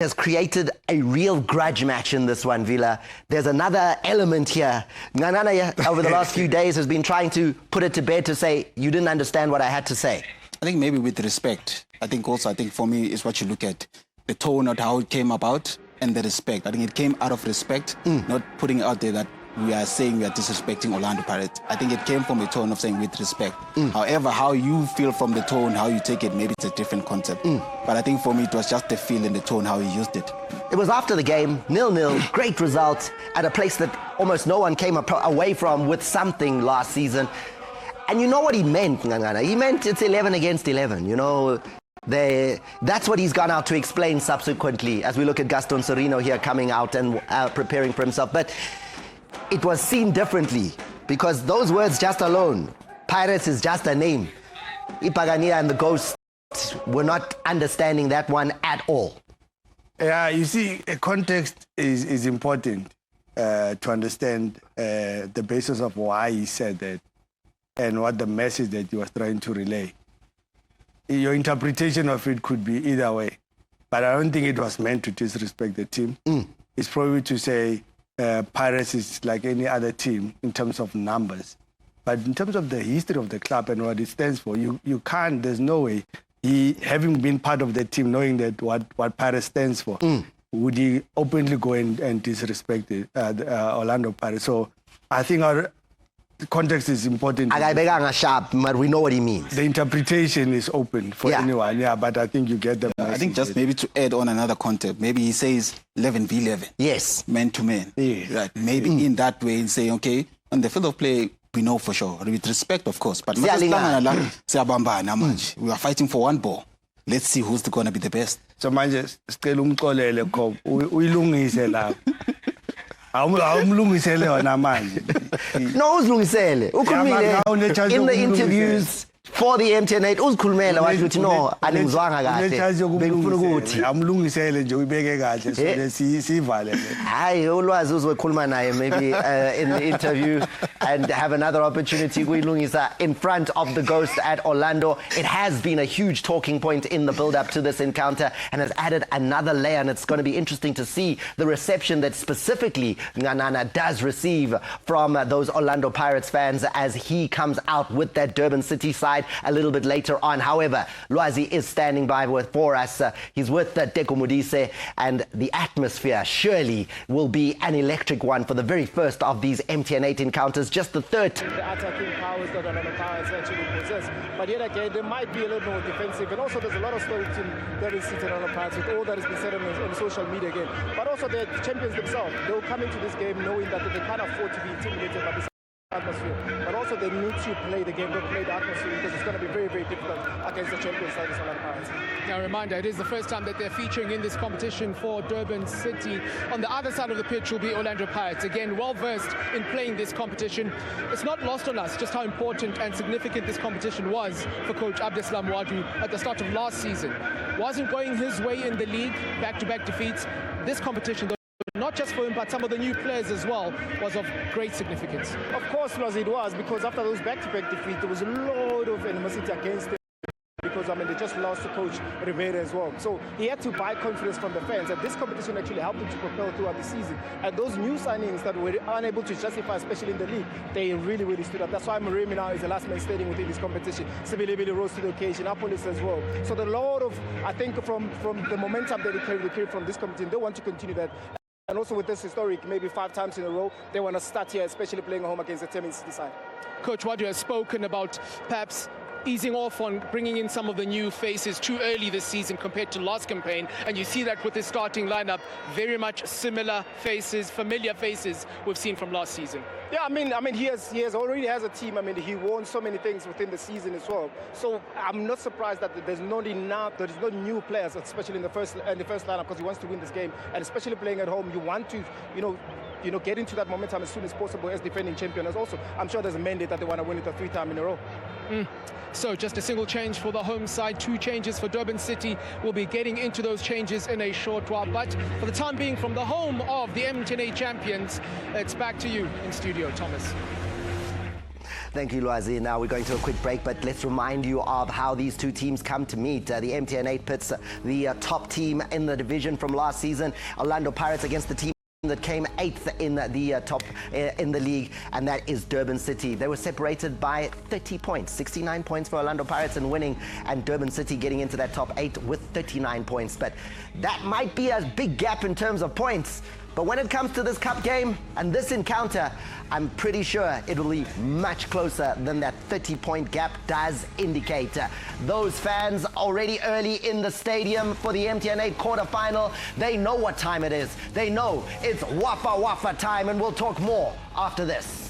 has created a real grudge match in this one, Vila. There's another element here. Nganana, over the last few days, has been trying to put it to bed to say, you didn't understand what I had to say. I think maybe with respect. I think for me, is what you look at. The tone of how it came about and the respect. I think it came out of respect, not putting out there that we are saying we are disrespecting Orlando Pirates. I think it came from a tone of saying with respect. However, how you feel from the tone, how you take it, maybe it's a different concept. But I think for me, it was just the feel and the tone, how he used it. It was after the game, 0-0, great result at a place that almost no one came away from with something last season. And you know what he meant, Ngangana? He meant it's 11 against 11, you know. That's what he's gone out to explain subsequently as we look at Gaston Serino here coming out and preparing for himself. But it was seen differently because those words just alone, Pirates is just a name. Ipagania and the Ghost were not understanding that one at all. Yeah, you see, context is important to understand the basis of why he said that and what the message that he was trying to relay. Your interpretation of it could be either way, but I don't think it was meant to disrespect the team. It's probably to say Pirates is like any other team in terms of numbers. But in terms of the history of the club and what it stands for, you can't, there's no way, he, having been part of the team, knowing that what Pirates stands for, would he openly go and disrespect the Orlando Pirates? So I think the context is important. But we know what he means. The interpretation is open for anyone, but I think you get the message. I think just maybe to add on another concept, maybe he says 11 v 11. Yes. Man to man. Yes. Right. Maybe in that way, saying, okay, on the field of play, we know for sure, with respect, of course. But we are fighting for one ball. Let's see who's going to be the best. So, manje, still uyilungise la. Awumlungisele wona manje. No, uzilungisele. Ukhulumile in the interviews for the MTN8 uzikhulumela wathi uthi no aningizwanga kahle bengifuna ukuthi amlungisele nje uyibeke kahle so sivale. Hayi ulwazi uzokhuluma naye maybe in the interview and have another opportunity kuyilungisa in front of the Ghost at Orlando. It has been a huge talking point in the build up to this encounter and has added another layer, and it's going to be interesting to see the reception that specifically Nganana does receive from those Orlando Pirates fans as he comes out with that Durban City side a little bit later on. However, Lwazi is standing by for us. He's with Teko Modise, and the atmosphere surely will be an electric one for the very first of these MTN8 encounters, just the third. The attacking powers that Orlando Pirates actually possess, but yet again, they might be a little more defensive, and also there's a lot of stories that is sitting on the Pirates with all that has been said on social media again. But also the champions themselves, they'll come into this game knowing that they can't afford to be intimidated by this atmosphere, but also they need to play the game, don't play the atmosphere, because it's going to be very, very difficult against the champions like the Orlando Pirates. Now, a reminder, it is the first time that they're featuring in this competition for Durban City. On the other side of the pitch will be Orlando Pirates, again well versed in playing this competition. It's not lost on us just how important and significant this competition was for coach Abdeslam Wadu at the start of last season. Wasn't going his way in the league, back-to-back defeats. This competition, not just for him, but some of the new players as well, was of great significance. Of course, it was, because after those back-to-back defeats, there was a lot of animosity against them, because, they just lost to Coach Rivera as well. So he had to buy confidence from the fans, and this competition actually helped him to propel throughout the season. And those new signings that were unable to justify, especially in the league, they really, really stood up. That's why Maremi now is the last man standing within this competition. Sibilibili rose to the occasion, Apolis as well. So the lot of, I think, from the momentum that they carried from this competition, they want to continue that. And also with this historic, maybe 5 times in a row, they want to start here, especially playing at home against the Durban City side. Coach Wadu has spoken about perhaps easing off on bringing in some of the new faces too early this season compared to last campaign, and you see that with his starting lineup, very much similar faces, familiar faces we've seen from last season. Yeah, he already has a team. He won so many things within the season as well. So I'm not surprised that there's no new players, especially in the first lineup, because he wants to win this game, and especially playing at home, you want to, get into that momentum as soon as possible as defending champion. As also, I'm sure there's a mandate that they want to win it 3 times in a row. So just a single change for the home side, 2 changes for Durban City. We'll be getting into those changes in a short while. But for the time being, from the home of the MTN8 champions, it's back to you in studio, Thomas. Thank you, Lwazi. Now we're going to a quick break, but let's remind you of how these two teams come to meet. The MTN 8 pits the top team in the division from last season, Orlando Pirates, against the team that came 8th in the top in the league, and that is Durban City. They were separated by 30 points, 69 points for Orlando Pirates in winning, and Durban City getting into that top 8 with 39 points. But that might be a big gap in terms of points. But when it comes to this cup game and this encounter, I'm pretty sure it will be much closer than that 30-point gap does indicate. Those fans already early in the stadium for the MTN 8 quarterfinal, they know what time it is. They know it's Wafa Wafa time, and we'll talk more after this.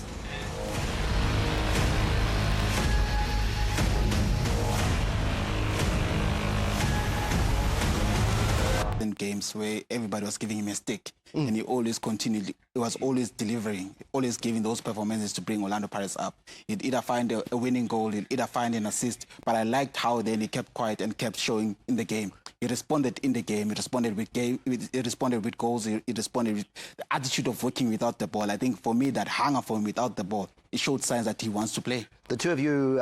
Games where everybody was giving him a stick, and he always continued. He was always delivering, always giving those performances to bring Orlando Pirates up. He'd either find a winning goal, he'd either find an assist, but I liked how then he kept quiet and kept showing in the game. He responded in the game, he responded with goals, he responded with the attitude of working without the ball. I think for me, that hunger for him without the ball, it showed signs that he wants to play. The two of you,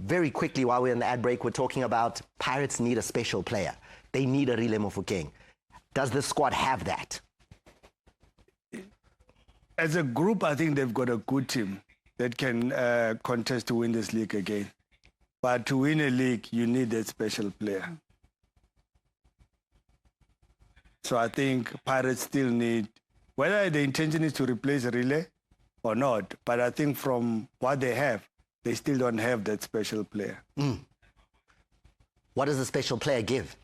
very quickly while we're in the ad break, we're talking about Pirates need a special player. They need a Rile Mofokeng. Does the squad have that? As a group, I think they've got a good team that can contest to win this league again. But to win a league, you need that special player. So I think Pirates still need, whether the intention is to replace Rile or not, but I think from what they have, they still don't have that special player. What does a special player give?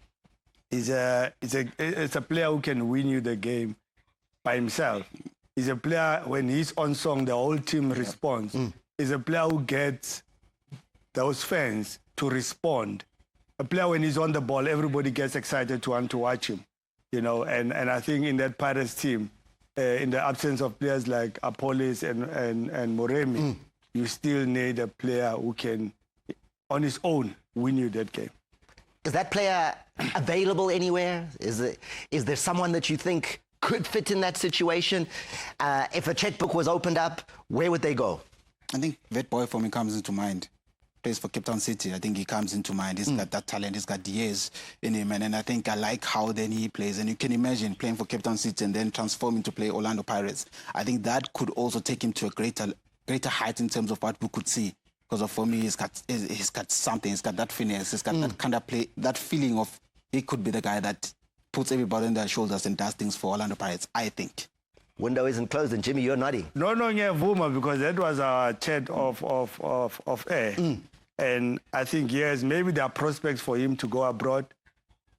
It's a player who can win you the game by himself. He's a player, when he's on song, the whole team responds. He's a player who gets those fans to respond. A player, when he's on the ball, everybody gets excited to want to watch him. You know, and I think in that Pirates team, in the absence of players like Apollos and Moremi, you still need a player who can, on his own, win you that game. Is that player available anywhere? Is there someone that you think could fit in that situation? If a checkbook was opened up, where would they go? I think that boy for me comes into mind. Plays for Cape Town City. I think he comes into mind. He's got that talent. He's got the years in him. And I think I like how then he plays. And you can imagine playing for Cape Town City and then transforming to play Orlando Pirates. I think that could also take him to a greater height in terms of what we could see. Because for me, he's got something. He's got that finesse. He's got that kind of play, that feeling of he could be the guy that puts everybody on their shoulders and does things for Orlando Pirates, I think. Window isn't closed, and Jimmy, you're nodding. No, yeah, Vuma, because that was our chat of air. And I think, yes, maybe there are prospects for him to go abroad.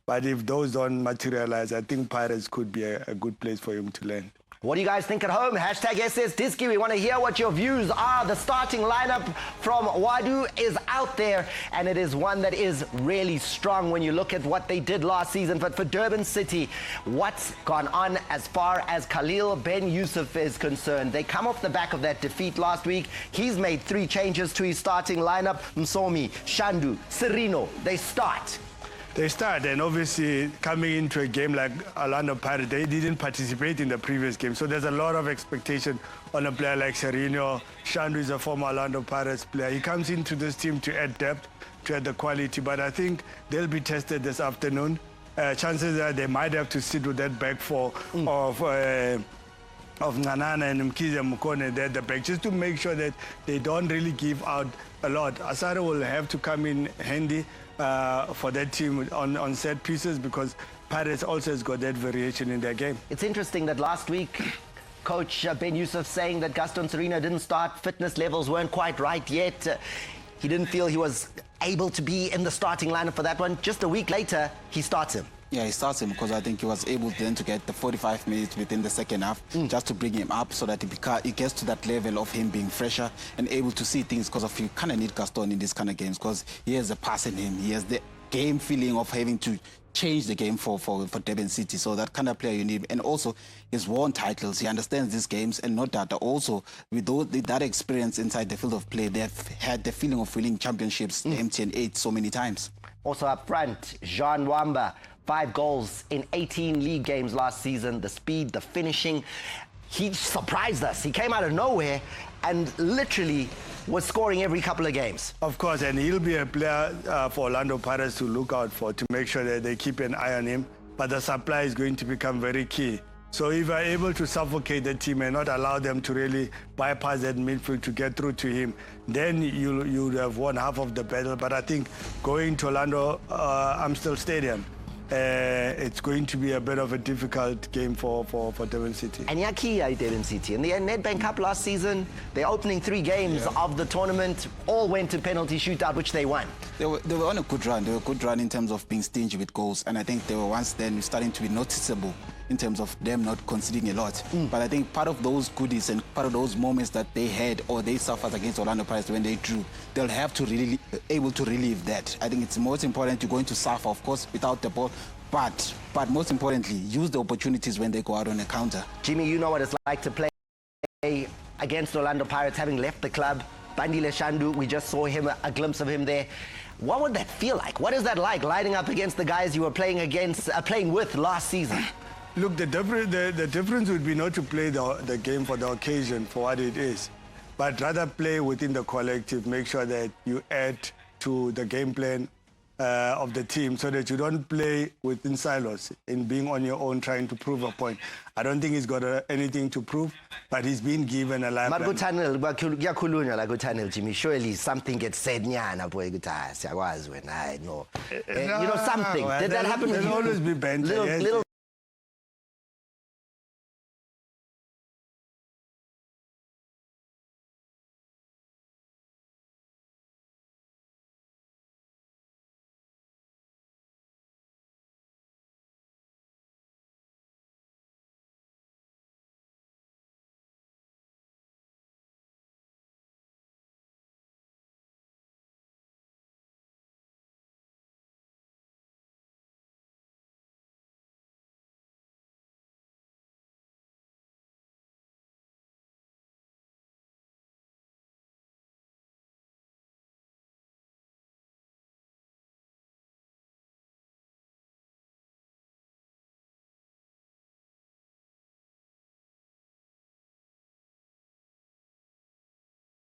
But if those don't materialize, I think Pirates could be a good place for him to land. What do you guys think at home? Hashtag SSDisky. We want to hear what your views are. The starting lineup from Wadu is out there, and it is one that is really strong when you look at what they did last season. But for Durban City, what's gone on as far as Khalil Ben Yusuf is concerned? They come off the back of that defeat last week. He's made 3 changes to his starting lineup. Msomi, Shandu, Serino, they start. They start, and obviously coming into a game like Orlando Pirates, they didn't participate in the previous game. So there's a lot of expectation on a player like Serino. Shandu is a former Orlando Pirates player. He comes into this team to add depth, to add the quality, but I think they'll be tested this afternoon. Chances are they might have to sit with that back four of Nganana and Mkize Mukone there at the back, just to make sure that they don't really give out a lot. Asare will have to come in handy for that team on set pieces, because Pirates also has got that variation in their game. It's interesting that last week, Coach Ben Yusuf saying that Gaston Serino didn't start, fitness levels weren't quite right yet. He didn't feel he was able to be in the starting lineup for that one. Just a week later, he starts him. Yeah, he starts him because I think he was able then to get the 45 minutes within the second half, just to bring him up so that he gets to that level of him being fresher and able to see things, because you kind of need Gaston in these kind of games, because he has the pass in him. He has the game feeling of having to change the game for Durban City. So that kind of player you need. And also, he's won titles. He understands these games, and not that. Also, with that experience inside the field of play, they've had the feeling of winning championships, the MTN 8, so many times. Also up front, Jean Wamba. 5 goals in 18 league games last season. The speed, the finishing. He surprised us. He came out of nowhere and literally was scoring every couple of games. Of course, and he'll be a player for Orlando Pirates to look out for, to make sure that they keep an eye on him. But the supply is going to become very key. So if you're able to suffocate the team and not allow them to really bypass that midfield to get through to him, then you'll have won half of the battle. But I think going to Orlando Amstel Stadium, it's going to be a bit of a difficult game for Durban City. And Yaki Durban City. In the Nedbank Cup last season, the opening 3 games of the tournament all went to penalty shootout, which they won. They were on a good run. They were a good run in terms of being stingy with goals. And I think they were once then starting to be noticeable in terms of them not conceding a lot. But I think part of those goodies and part of those moments that they had or they suffered against Orlando Pirates when they drew, they'll have to really able to relieve that. I think it's most important to go into suffer, of course, without the ball. But most importantly, use the opportunities when they go out on a counter. Jimmy, you know what it's like to play against Orlando Pirates, having left the club. Bandile Shandu, we just saw him, a glimpse of him there. What would that feel like? What is that like, lining up against the guys you were playing with last season? Look, the difference would be not to play the game for the occasion, for what it is, but rather play within the collective, make sure that you add to the game plan of the team so that you don't play within silos in being on your own trying to prove a point. I don't think he's got anything to prove, but he's been given a life. Jimmy, surely something gets said, you know, something. Did that happen with you? There'll always be banter. Little